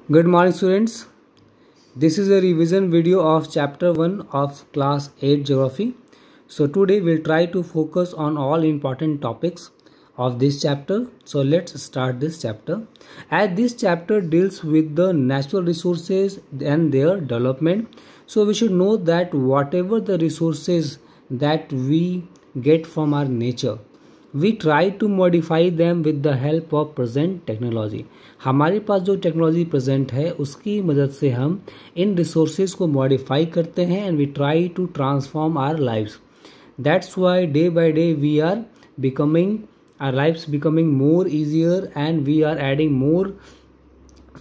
Good morning students. This is a revision video of chapter 1 of class 8 geography. So today we'll try to focus on all important topics of this chapter. So let's start this chapter. As this chapter deals with the natural resources and their development. So we should know that whatever the resources that we get from our nature, we try to modify them with the help of present technology. हमारे पास जो technology present है उसकी मदद से हम इन resources को modify करते हैं and we try to transform our lifes. That's why day by day we are becoming our lifes becoming more easier and we are adding more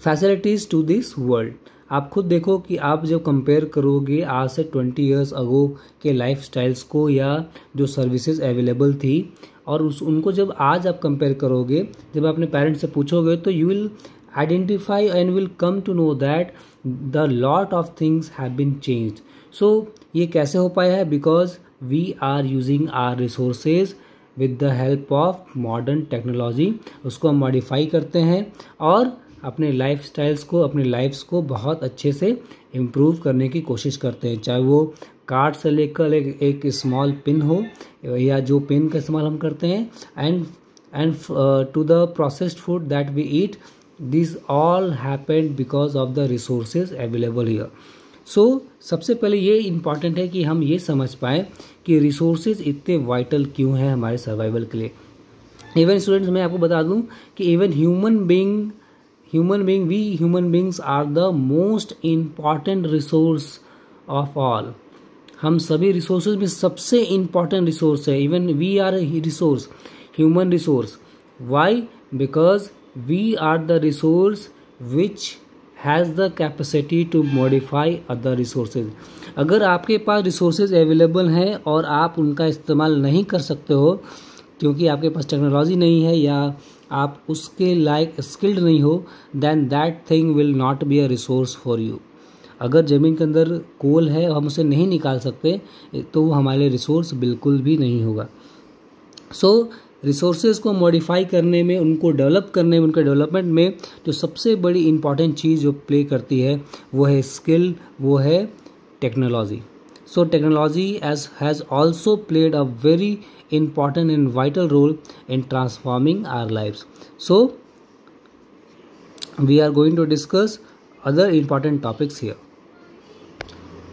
facilities to this world. आप खुद देखो कि आप जब compare करोगे आज से 20 ईयर्स अगो के लाइफ स्टाइल्स को या जो सर्विसेज अवेलेबल थी और उनको जब आज आप कंपेयर करोगे, जब अपने पेरेंट्स से पूछोगे तो you will identify and will come to know that the lot of things have been changed. So ये कैसे हो पाया है? Because we are using our resources with the help of modern technology. उसको हम मॉडिफाई करते हैं और अपने लाइफ स्टाइल्स को, अपने लाइफ्स को बहुत अच्छे से इम्प्रूव करने की कोशिश करते हैं, चाहे वो कार्ड से लेकर एक स्मॉल पिन हो या जो पेन का इस्तेमाल हम करते हैं and to the processed food that we eat. This all happened because of the resources available here. So सबसे पहले ये इम्पॉर्टेंट है कि हम ये समझ पाएँ कि रिसोर्सेज इतने वाइटल क्यों हैं हमारे सर्वाइवल के लिए। इवन स्टूडेंट्स, मैं आपको बता दूँ कि even human beings are the most important resource of all। हम सभी रिसोर्सेज में सबसे इम्पॉर्टेंट रिसोर्स है। Even we are resource, human resource. Why? Because we are the resource which has the capacity to modify other resources. अगर आपके पास resources available हैं और आप उनका इस्तेमाल नहीं कर सकते हो क्योंकि आपके पास टेक्नोलॉजी नहीं है या आप उसके लायक स्किल्ड नहीं हो, then that thing will not be a resource for you. अगर ज़मीन के अंदर कोल है और हम उसे नहीं निकाल सकते तो वो हमारे लिए रिसोर्स बिल्कुल भी नहीं होगा। सो रिसोर्सेज को मॉडिफाई करने में, उनको डेवलप करने में, उनके डेवलपमेंट में जो सबसे बड़ी इंपॉर्टेंट चीज़ जो प्ले करती है वो है स्किल, वो है technology. So technology has also played a very important and vital role in transforming our lives. So we are going to discuss other important topics here.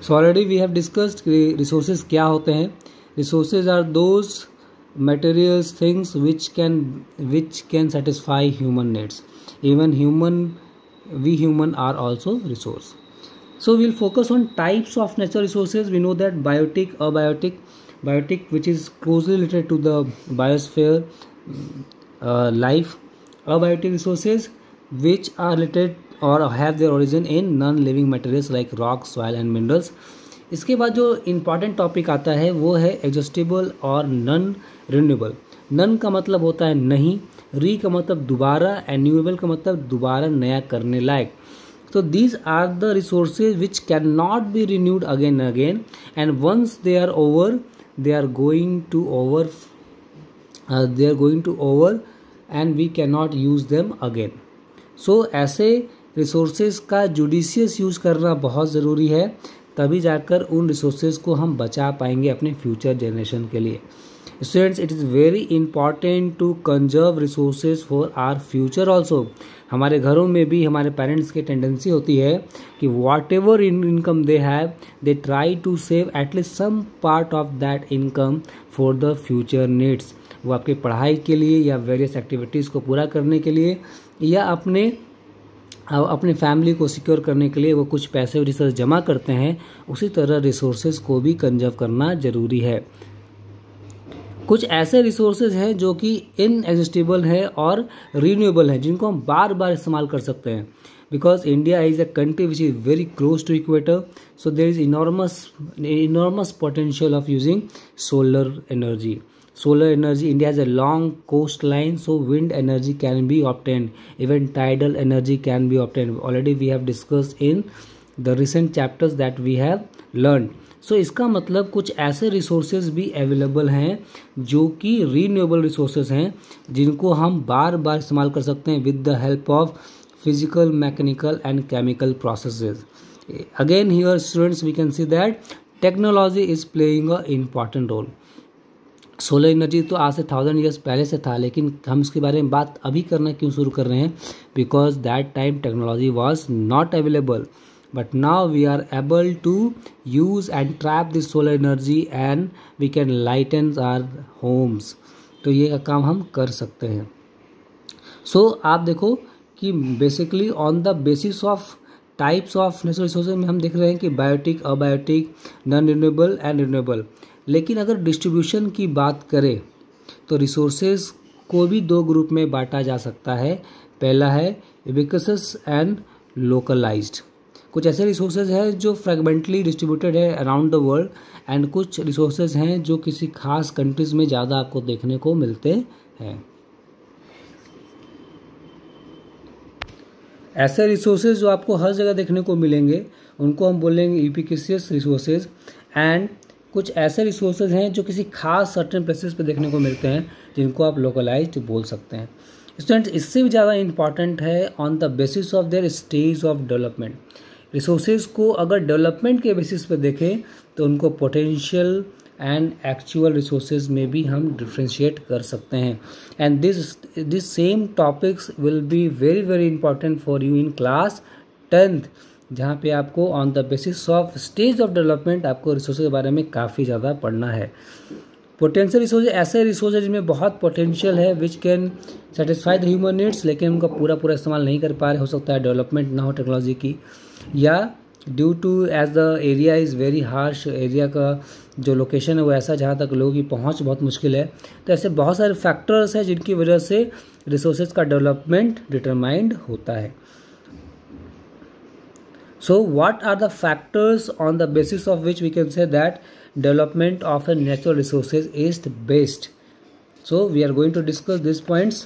So already we have discussed resources क्या होते हैं। Resources are those materials, things which can satisfy human needs. Even we human are also resource. So we'll focus on types of natural resources. We know that biotic, abiotic, which is closely related to the biosphere, life. Abiotic resources which are related or have their origin in non-living materials like rock, soil and minerals. इसके बाद जो important topic आता है वो है exhaustible और non renewable. None का मतलब होता है नहीं, री का मतलब दोबारा, एंड रिन्यूएबल का मतलब दोबारा नया करने लायक। So these are the resources which cannot be renewed again and again, and once they are over, they are going to over and we cannot use them again. So ऐसे resources का judicious use करना बहुत ज़रूरी है, तभी जाकर उन resources को हम बचा पाएंगे अपने future generation के लिए। Students, it is very important to conserve resources for our future also। हमारे घरों में भी हमारे पेरेंट्स की टेंडेंसी होती है कि whatever income they have, they try to save at least some part of that income for the future needs. वो आपकी पढ़ाई के लिए या वेरियस एक्टिविटीज़ को पूरा करने के लिए या अपने फैमिली को सिक्योर करने के लिए वो कुछ पैसे रिसोर्स जमा करते हैं। उसी तरह रिसोर्सेज को भी कंजर्व करना ज़रूरी है। कुछ ऐसे रिसोर्सेज हैं जो कि इनएग्जिस्टेबल है और रीन्यूएबल है, जिनको हम बार बार इस्तेमाल कर सकते हैं। Because India is a country which is very close to equator, so there is enormous potential of using solar energy. Solar energy, India has a long coastline, so wind energy can be obtained. Even tidal energy can be obtained. Already we have discussed in the recent chapters that we have learned. So इसका मतलब कुछ ऐसे resources भी available हैं जो कि renewable resources हैं, जिनको हम बार बार इस्तेमाल कर सकते हैं with the help of physical, mechanical and chemical processes. Again here students, we can see that technology is playing a important role. Solar energy तो आज से 1000 ईयर्स पहले से था, लेकिन हम इसके बारे में बात अभी करना क्यों शुरू कर रहे हैं? Because that time technology was not available, but now we are able to use and trap this solar energy and we can lighten our homes. तो ये काम हम कर सकते हैं. सो आप देखो कि basically on the basis of types of natural resources में हम देख रहे हैं कि biotic, abiotic, non renewable and renewable. लेकिन अगर डिस्ट्रीब्यूशन की बात करें तो रिसोर्सेज को भी दो ग्रुप में बांटा जा सकता है. पहला है यूबिक्विटस एंड लोकलाइज्ड. कुछ ऐसे रिसोर्सेज हैं जो फ्रेगमेंटली डिस्ट्रीब्यूटेड है अराउंड द वर्ल्ड, एंड कुछ रिसोर्सेज हैं जो किसी खास कंट्रीज में ज़्यादा आपको देखने को मिलते हैं. ऐसे रिसोर्सेज जो आपको हर जगह देखने को मिलेंगे उनको हम बोलेंगे यूबिक्विटस रिसोर्सेज, एंड कुछ ऐसे रिसोर्सेज हैं जो किसी खास सर्टेन प्लेसेस पे देखने को मिलते हैं जिनको आप लोकलाइज्ड बोल सकते हैं. स्टूडेंट्स, इससे भी ज़्यादा इंपॉर्टेंट है on the basis of their stage of development. Resources को अगर डेवलपमेंट के बेसिस पे देखें तो उनको पोटेंशियल एंड एक्चुअल रिसोर्सेज में भी हम डिफ्रेंशिएट कर सकते हैं. And this same topics will be very very important for you in class 10th, जहाँ पे आपको on the basis of stage of development आपको रिसोर्सेज के बारे में काफ़ी ज़्यादा पढ़ना है. पोटेंशियल रिसोर्सेज ऐसे रिसोर्सेज जिनमें बहुत पोटेंशियल है which can satisfy the human needs, लेकिन उनका पूरा इस्तेमाल नहीं कर पा रहे. हो सकता है डेवलपमेंट ना हो टेक्नोलॉजी की, या due to as the area is very harsh, area का जो लोकेशन है वो ऐसा जहाँ तक लोगों की पहुँच बहुत मुश्किल है. तो ऐसे बहुत सारे फैक्टर्स हैं जिनकी वजह से रिसोर्सेज का डेवलपमेंट डिटरमाइंड होता है. So what are the factors on the basis of which we can say that development of a natural resources is the best? So we are going to discuss these points.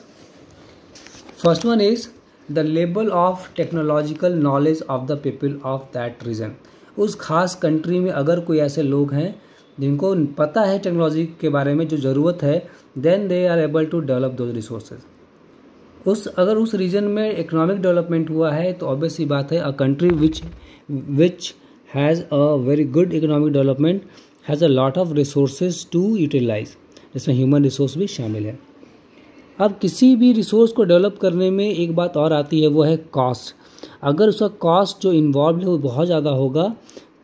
First one is the level of technological knowledge of the people of that region. उस खास country में अगर कोई ऐसे लोग हैं जिनको पता है टेक्नोलॉजी के बारे में जो ज़रूरत है, then they are able to develop those resources. अगर उस रीजन में इकोनॉमिक डेवलपमेंट हुआ है तो ऑब्वियस सी बात है a country which has a very good economic development has a lot of resources to utilize, जिसमें ह्यूमन रिसोर्स भी शामिल है. अब किसी भी रिसोर्स को डेवलप करने में एक बात और आती है, वो है कॉस्ट. अगर उसका कॉस्ट जो इन्वॉल्व है वो बहुत ज़्यादा होगा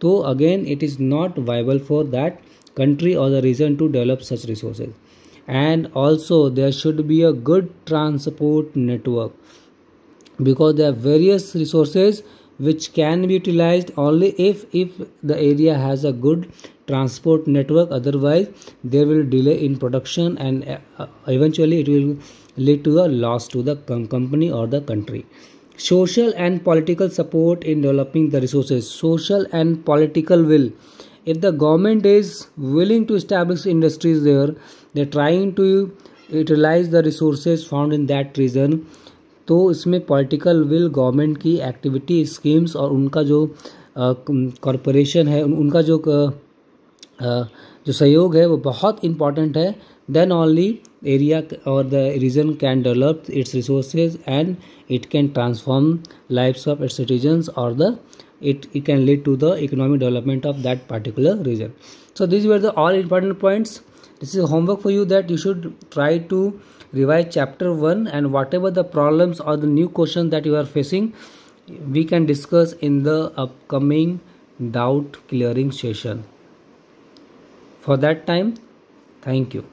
तो again it is not viable for that country or the region to develop such resources. And also there should be a good transport network, because there are various resources which can be utilized only if the area has a good transport network. Otherwise there will delay in production and eventually it will lead to a loss to the company or the country. Social and political support in developing the resources. Social and political will. If the government is willing to establish industries there, they're trying to utilize the resources found in that region, तो इसमें political will, government की activity, schemes और उनका जो corporation है, उनका जो सहयोग है वो बहुत इम्पॉर्टेंट है. देन ओनली एरिया और the region can develop its resources and it can transform lives of its citizens और the it can lead to the economic development of that particular region. So these were the all important points. This is homework for you that you should try to revise chapter 1, and whatever the problems or the new questions that you are facing, we can discuss in the upcoming doubt clearing session. For that time, thank you.